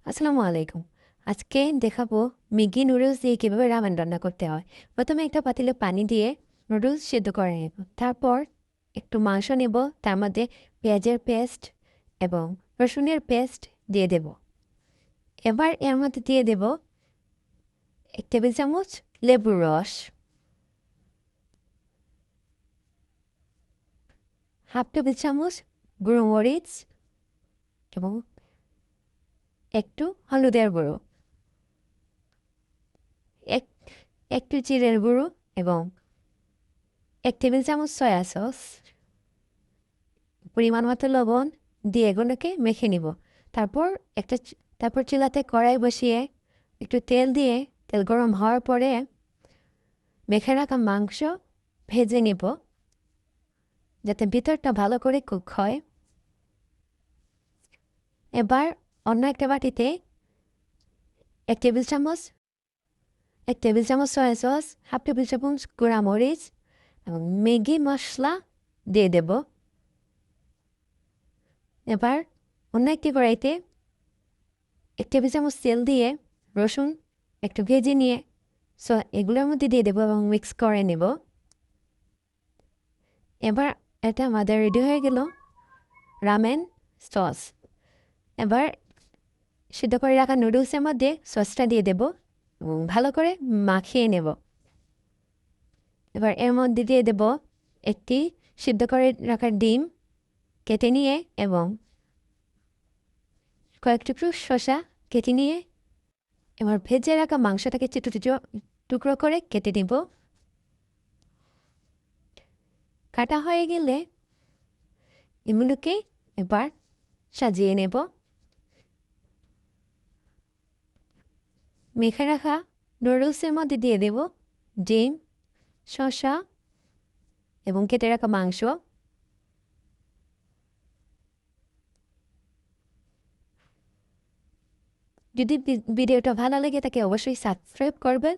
আসসালামু আলাইকুম। আজকে দেখাবো ম্যাগি নুডলস দিয়ে কীভাবে রামেন রান্না করতে হয়। প্রথমে একটা পাতিলে পানি দিয়ে নুডলস সেদ্ধ করে নেব। তারপর একটু মাংস নেব, তার মধ্যে পেঁয়াজের পেস্ট এবং রসুনের পেস্ট দিয়ে দেব। এবার এর মধ্যে দিয়ে দেব 1 টেবিল চামচ লেবুর রস, হাফ টেবিল চামচ গুঁড়ো মরিচ এবং একটু হলুদের গুঁড়ো, এক একটু জিরের গুঁড়ো এবং 1 টেবিল চামচ সয়া সস, পরিমাণ মতো লবণ দিয়ে এগুলোকে মেখে নিব। তারপর তারপর চুলাতে কড়াই বসিয়ে একটু তেল দিয়ে তেল গরম হওয়ার পরে মেখে রাখা মাংস ভেজে নিব, যাতে ভিতরটা ভালো করে কুক হয়। এবার অন্য একটা বাটিতে 1 টেবিল চামচ 1 টেবিল চামচ সয়া সস, হাফ টেবিল চামচ গুঁড়া মরিচ এবং ম্যাগি মশলা দিয়ে দেব। এবার অন্য একটি কড়াইতে 1 টেবিল চামচ তেল দিয়ে রসুন একটু ভেজে নিয়ে এগুলোর মধ্যে দিয়ে দেবো এবং মিক্স করে নেব। এবার এটা আমাদের রেডি হয়ে গেল রামেন সস। এবার সিদ্ধ করে রাখা নুডলসের মধ্যে সসটা দিয়ে দেব এবং ভালো করে মাখিয়ে নেব। এবার এর মধ্যে দিয়ে দেব একটি সিদ্ধ করে রাখা ডিম কেটে নিয়ে এবং কয়েক টুকরো শসা কেটে নিয়ে এবার ভেজে রাখা মাংসটাকে ছোটো ছোটো টুকরো করে কেটে নেব। কাটা হয়ে গেলে এগুলোকে এবার সাজিয়ে নেব। মেখে রাখা নুডলসের মধ্যে দিয়ে দেব ডিম, শসা এবং কেটে রাখা মাংস। যদি ভিডিওটা ভালো লেগে থাকে অবশ্যই সাবস্ক্রাইব করবেন।